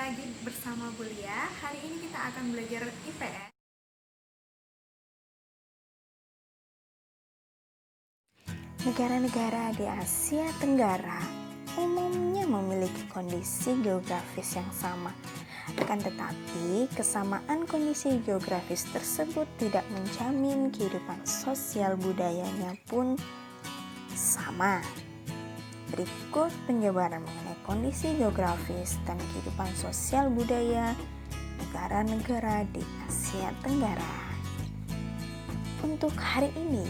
lagi bersama Bulia. Hari ini kita akan belajar IPS. Negara-negara di Asia Tenggara umumnya memiliki kondisi geografis yang sama. Akan tetapi, kesamaan kondisi geografis tersebut tidak menjamin kehidupan sosial budayanya pun sama. Berikut penjabaran mengenai kondisi geografis dan kehidupan sosial budaya negara-negara di Asia Tenggara. Untuk hari ini,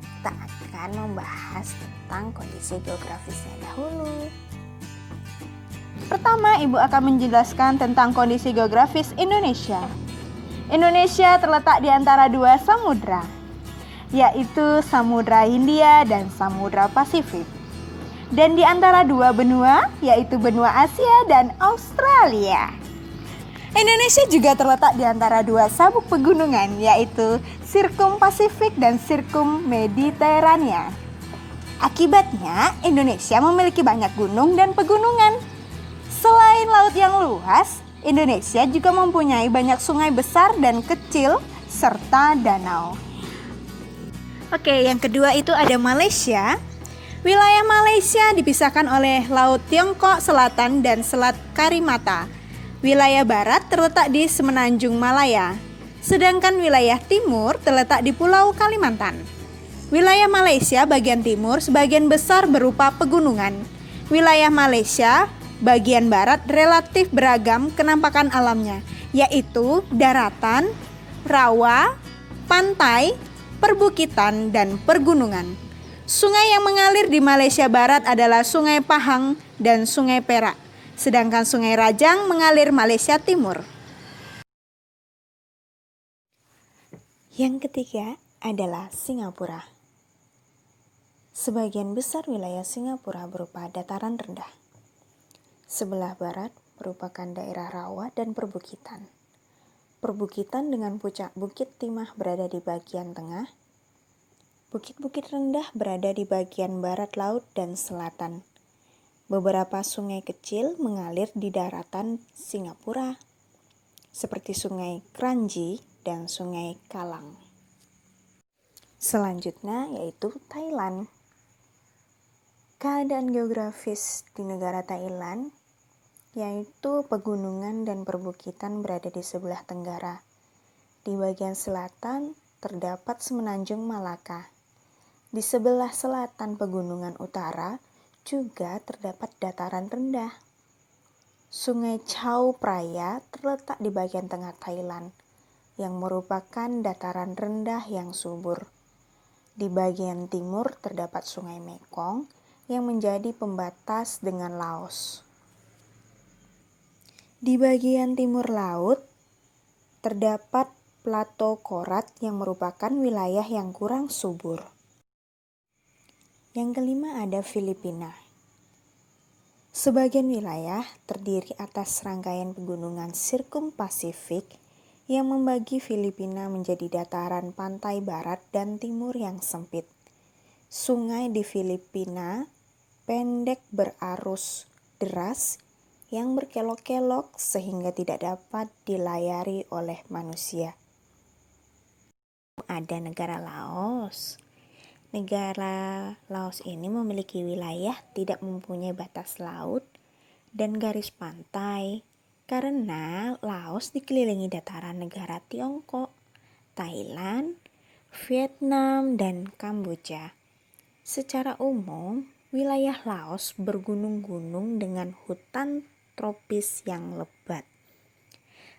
kita akan membahas tentang kondisi geografisnya dahulu. Pertama, Ibu akan menjelaskan tentang kondisi geografis Indonesia. Indonesia terletak di antara dua samudra, yaitu Samudra Hindia dan Samudra Pasifik. Dan di antara dua benua, yaitu benua Asia dan Australia. Indonesia juga terletak di antara dua sabuk pegunungan, yaitu Sirkum Pasifik dan Sirkum Mediterania. Akibatnya, Indonesia memiliki banyak gunung dan pegunungan. Selain laut yang luas, Indonesia juga mempunyai banyak sungai besar dan kecil, serta danau. Oke, yang kedua itu ada Malaysia. Wilayah Malaysia dipisahkan oleh Laut Tiongkok Selatan dan Selat Karimata. Wilayah barat terletak di Semenanjung Malaya, sedangkan wilayah timur terletak di Pulau Kalimantan. Wilayah Malaysia bagian timur sebagian besar berupa pegunungan. Wilayah Malaysia bagian barat relatif beragam kenampakan alamnya, yaitu daratan, rawa, pantai, perbukitan, dan pergunungan. Sungai yang mengalir di Malaysia Barat adalah Sungai Pahang dan Sungai Perak, sedangkan Sungai Rajang mengalir Malaysia Timur. Yang ketiga adalah Singapura. Sebagian besar wilayah Singapura berupa dataran rendah. Sebelah barat merupakan daerah rawa dan perbukitan. Perbukitan dengan puncak Bukit Timah berada di bagian tengah. Bukit-bukit rendah berada di bagian barat laut dan selatan. Beberapa sungai kecil mengalir di daratan Singapura, seperti Sungai Kranji dan Sungai Kalang. Selanjutnya yaitu Thailand. Keadaan geografis di negara Thailand yaitu pegunungan dan perbukitan berada di sebelah tenggara. Di bagian selatan terdapat Semenanjung Malaka. Di sebelah selatan pegunungan utara juga terdapat dataran rendah. Sungai Chao Phraya terletak di bagian tengah Thailand, yang merupakan dataran rendah yang subur. Di bagian timur terdapat Sungai Mekong yang menjadi pembatas dengan Laos. Di bagian timur laut terdapat Plato Korat yang merupakan wilayah yang kurang subur. Yang kelima ada Filipina. Sebagian wilayah terdiri atas rangkaian pegunungan Sirkum Pasifik yang membagi Filipina menjadi dataran pantai barat dan timur yang sempit. Sungai di Filipina pendek berarus deras yang berkelok-kelok sehingga tidak dapat dilayari oleh manusia. Ada negara Laos. Negara Laos ini memiliki wilayah tidak mempunyai batas laut dan garis pantai karena Laos dikelilingi dataran negara Tiongkok, Thailand, Vietnam, dan Kamboja. Secara umum, wilayah Laos bergunung-gunung dengan hutan tropis yang lebat.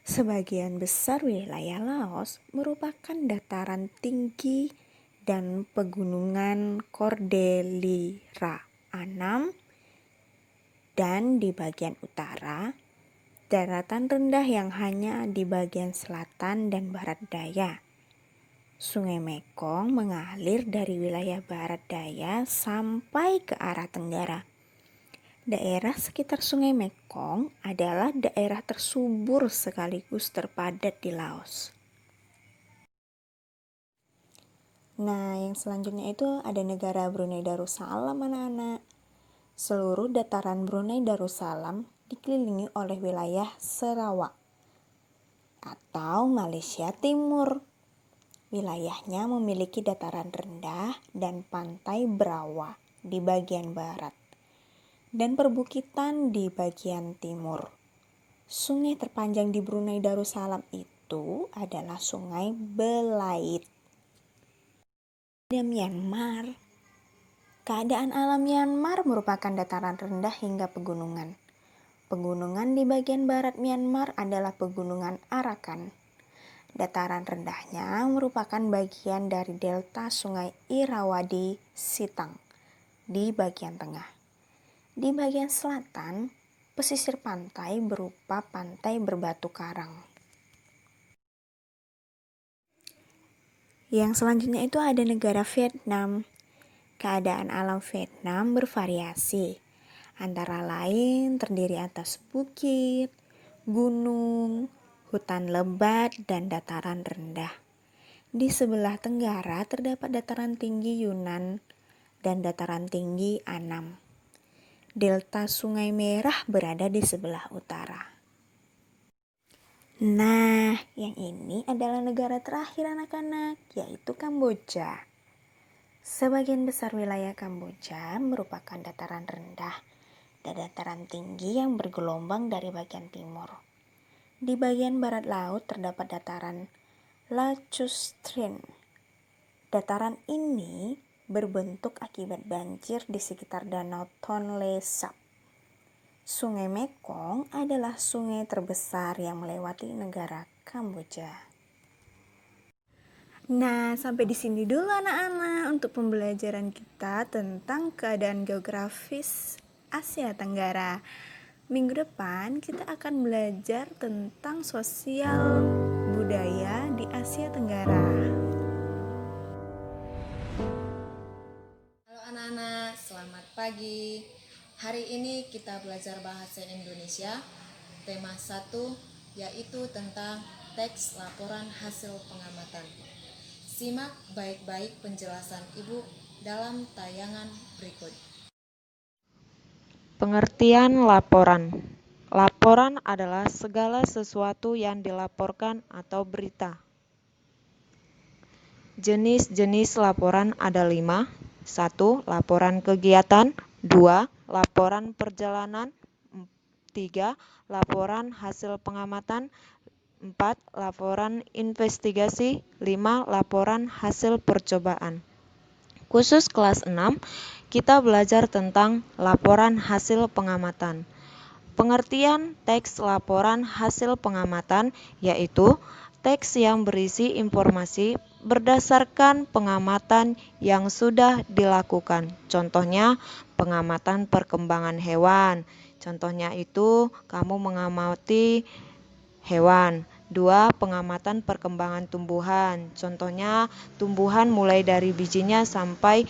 Sebagian besar wilayah Laos merupakan dataran tinggi dan pegunungan Cordillera Annam, dan di bagian utara, daratan rendah yang hanya di bagian selatan dan barat daya. Sungai Mekong mengalir dari wilayah barat daya sampai ke arah tenggara. Daerah sekitar Sungai Mekong adalah daerah tersubur sekaligus terpadat di Laos. Nah, yang selanjutnya itu ada negara Brunei Darussalam, anak-anak. Seluruh dataran Brunei Darussalam dikelilingi oleh wilayah Sarawak atau Malaysia Timur. Wilayahnya memiliki dataran rendah dan pantai berawa di bagian barat dan perbukitan di bagian timur. Sungai terpanjang di Brunei Darussalam itu adalah Sungai Belait. Di Myanmar, keadaan alam Myanmar merupakan dataran rendah hingga pegunungan. Pegunungan di bagian barat Myanmar adalah Pegunungan Arakan. Dataran rendahnya merupakan bagian dari delta Sungai Irrawaddy Sitang di bagian tengah. Di bagian selatan, pesisir pantai berupa pantai berbatu karang. Yang selanjutnya itu ada negara Vietnam. Keadaan alam Vietnam bervariasi. Antara lain terdiri atas bukit, gunung, hutan lebat, dan dataran rendah. Di sebelah tenggara terdapat dataran tinggi Yunnan dan dataran tinggi Annam. Delta Sungai Merah berada di sebelah utara. Nah, yang ini adalah negara terakhir anak-anak, yaitu Kamboja. Sebagian besar wilayah Kamboja merupakan dataran rendah dan dataran tinggi yang bergelombang dari bagian timur. Di bagian barat laut terdapat dataran Lachustrin. Dataran ini berbentuk akibat banjir di sekitar Danau Tonle Sap. Sungai Mekong adalah sungai terbesar yang melewati negara Kamboja. Nah, sampai di sini dulu anak-anak untuk pembelajaran kita tentang keadaan geografis Asia Tenggara. Minggu depan kita akan belajar tentang sosial budaya di Asia Tenggara. Halo anak-anak, selamat pagi. Hari ini kita belajar bahasa Indonesia. Tema 1 yaitu tentang teks laporan hasil pengamatan. Simak baik-baik penjelasan Ibu dalam tayangan berikut. Pengertian laporan. Laporan adalah segala sesuatu yang dilaporkan atau berita. Jenis-jenis laporan ada 5. 1. Laporan kegiatan. 2. Laporan perjalanan. 3. Laporan hasil pengamatan. 4. Laporan investigasi. 5. Laporan hasil percobaan. Khusus kelas 6, kita belajar tentang laporan hasil pengamatan. Pengertian teks laporan hasil pengamatan yaitu teks yang berisi informasi berdasarkan pengamatan yang sudah dilakukan. Contohnya, pengamatan perkembangan hewan. Contohnya itu, kamu mengamati hewan. 2. Pengamatan perkembangan tumbuhan. Contohnya, tumbuhan mulai dari bijinya sampai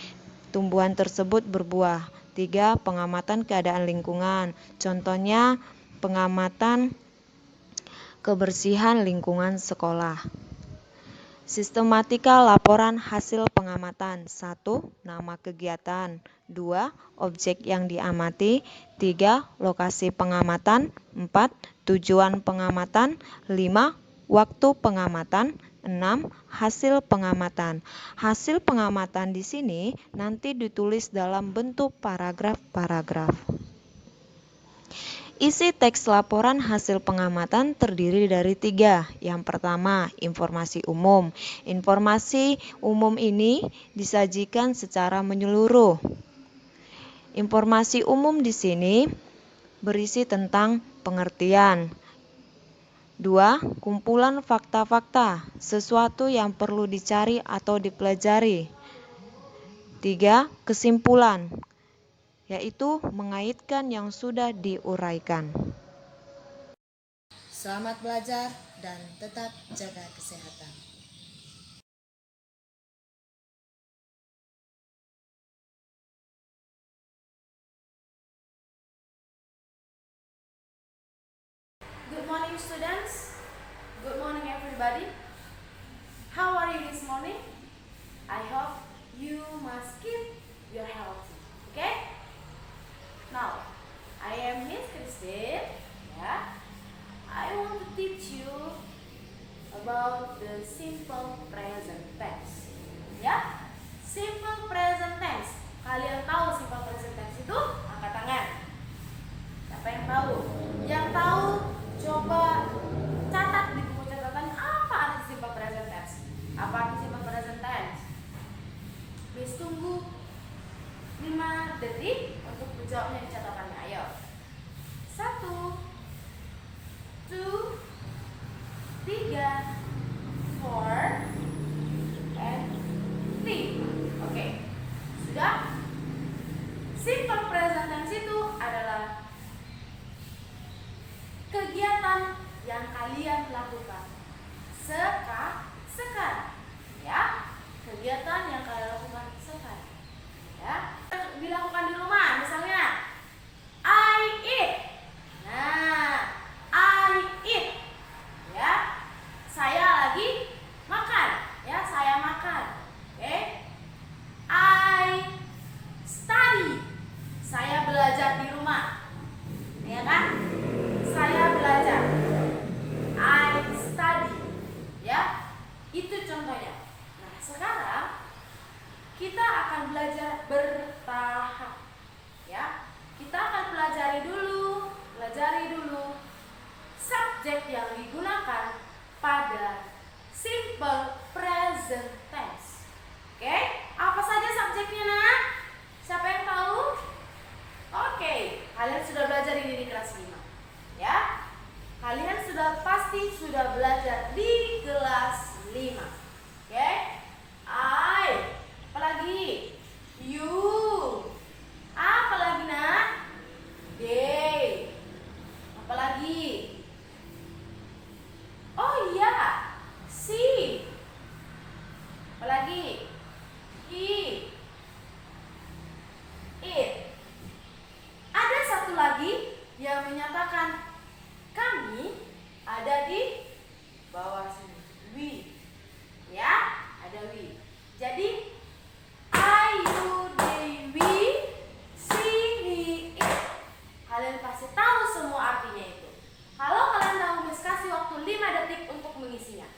tumbuhan tersebut berbuah. 3. Pengamatan keadaan lingkungan. Contohnya, pengamatan kebersihan lingkungan sekolah. Sistematika laporan hasil pengamatan. 1. Nama kegiatan. 2. Objek yang diamati. 3. Lokasi pengamatan. 4. Tujuan pengamatan. 5. Waktu pengamatan. 6. Hasil pengamatan. Hasil pengamatan di sini nanti ditulis dalam bentuk paragraf-paragraf. Isi teks laporan hasil pengamatan terdiri dari 3. Yang pertama, informasi umum. Informasi umum ini disajikan secara menyeluruh. Informasi umum di sini berisi tentang pengertian. 2. Kumpulan fakta-fakta, sesuatu yang perlu dicari atau dipelajari. 3. Kesimpulan, yaitu mengaitkan yang sudah diuraikan. Selamat belajar dan tetap jaga kesehatan. Good morning students. Good morning everybody. How are you this morning? I hope you must keep your health. Okay? Now, I am Miss Christine ya. I want to teach you about the simple present tense. Ya, simple present tense. Kalian tahu simple present tense itu? Angkat tangan. Siapa yang tahu? Yang tahu coba catat di buku catatan apa arti simple present tense. Apa arti simple present tense? Please tunggu 5 detik untuk menjawabnya di catatannya. Ayo. 1, 2, 3, 4, and 3. Oke. Sudah? Simple present tense itu adalah kegiatan yang kalian lakukan sekarang. Ya. Kegiatan yang kalian lakukan sekarang. Ya. Dilakukan di rumah, misalnya I eat. Nah, I eat. Ya. Saya lagi makan. Ya, saya makan. Oke. I study. Saya belajar di rumah. Ya kan? Saya belajar. I study. Ya. Itu contohnya. Nah, sekarang kita akan belajar bertahap. Ya. Kita akan pelajari dulu subjek yang digunakan pada simple present tense. Oke, apa saja subjeknya, nak? Siapa yang tahu? Oke, kalian sudah belajar ini di kelas 5. Ya. Kalian pasti sudah belajar di kelas 5. Oke? I, apalagi? You. Apalagi, nak? They. Apalagi? Oh iya, she. Apalagi? He. It. Ada satu lagi yang menyatakan kami ada di bawah sini. We. Ya, ada we. Jadi I, you, they, we, she, he, it. Kalian pasti tahu semua artinya itu. Kalau kalian tahu, Miss kasih waktu 5 detik untuk mengisinya.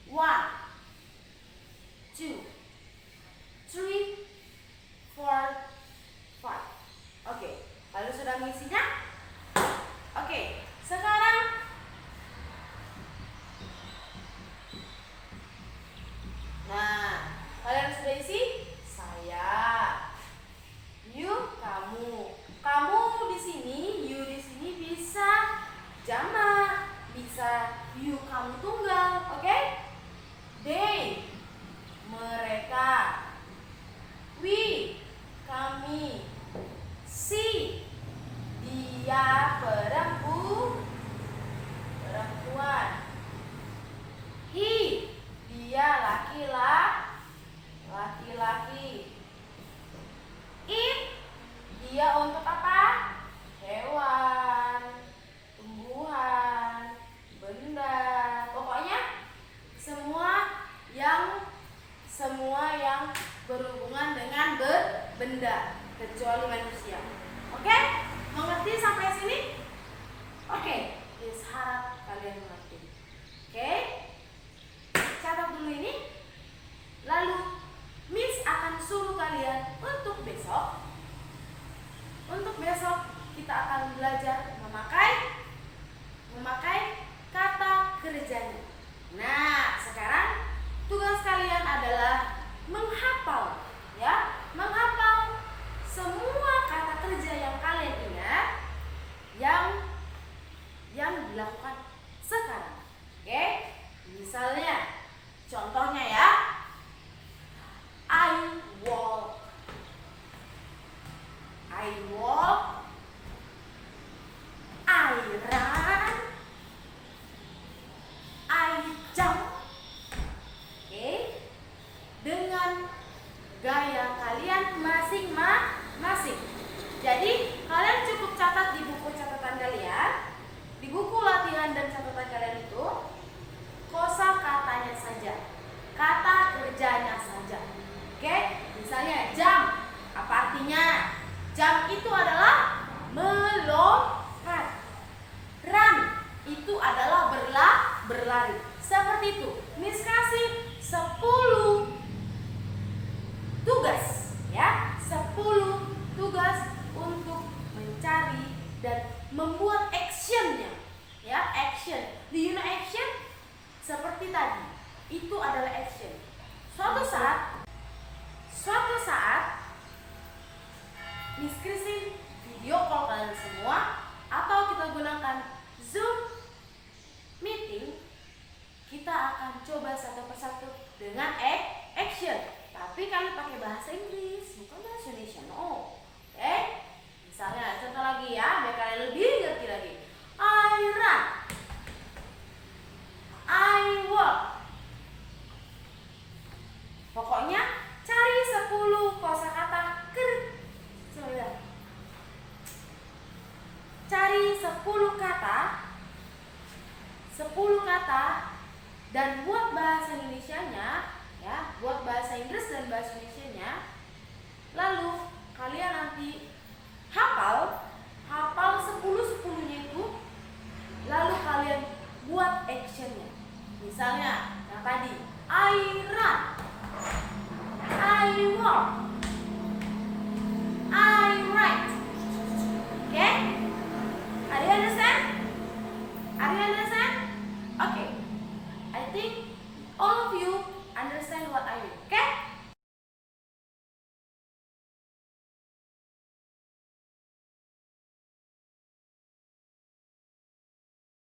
1, 2, 3, 4, 5. Oke, lalu sudah mengisinya? Oke, sekarang nah, kalian sudah isi? Saya, you, kamu. Kamu di sini, you di sini bisa jamak, bisa you kamu tunggal, oke? They, mereka. We, kami. She, dia, perempuan. He, dia, laki-laki. It, dia untuk apa? Hewan, tumbuhan, benda. Pokoknya semua yang berhubungan dengan benda kecuali manusia. Oke? Mengerti sampai sini? Oke, Miss harap kalian mengerti. Oke? Catat dulu ini. Lalu Miss akan suruh kalian untuk besok kita akan belajar memakai kata kerjanya. Nah, sekarang tugas kalian adalah menghafal, ya, menghafal semua kata kerja yang kalian ingat yang dilakukan sekarang. Oke? Misalnya, contohnya ya, I walk, I run, I jump. Oke? Dengan gaya kalian masing-masing. Jadi, kalian cukup catat di buku catatan kalian, di buku latihan dan catatan kalian itu, kosakatanya saja, kata kerjanya saja. Oke? Misalnya jam, apa artinya? Jam itu adalah melompat. Run, 10 tugas ya, 10 tugas untuk mencari dan membuat actionnya ya, action. Do you know action? Seperti tadi, itu adalah action. Suatu saat Miss Christine video call kalian semua, atau kita gunakan Zoom meeting, kita akan coba satu persatu dengan action. Tapi kalian pakai bahasa Inggris, bukan bahasa Indonesia. No. Oke? Misalnya contoh lagi ya, biar kalian lebih ngerti lagi. I run, I walk. Pokoknya cari 10 kosakata cari 10 kata dan buat bahasa Indonesianya ya, buat bahasa Inggris dan bahasa Indonesianya. Lalu kalian nanti hafal 10-10-nya itu, lalu kalian buat actionnya. Misalnya yang tadi, I run, I walk, I write. Okay? Are you understand? Are you understand? Okay. I think all of you understand what I mean.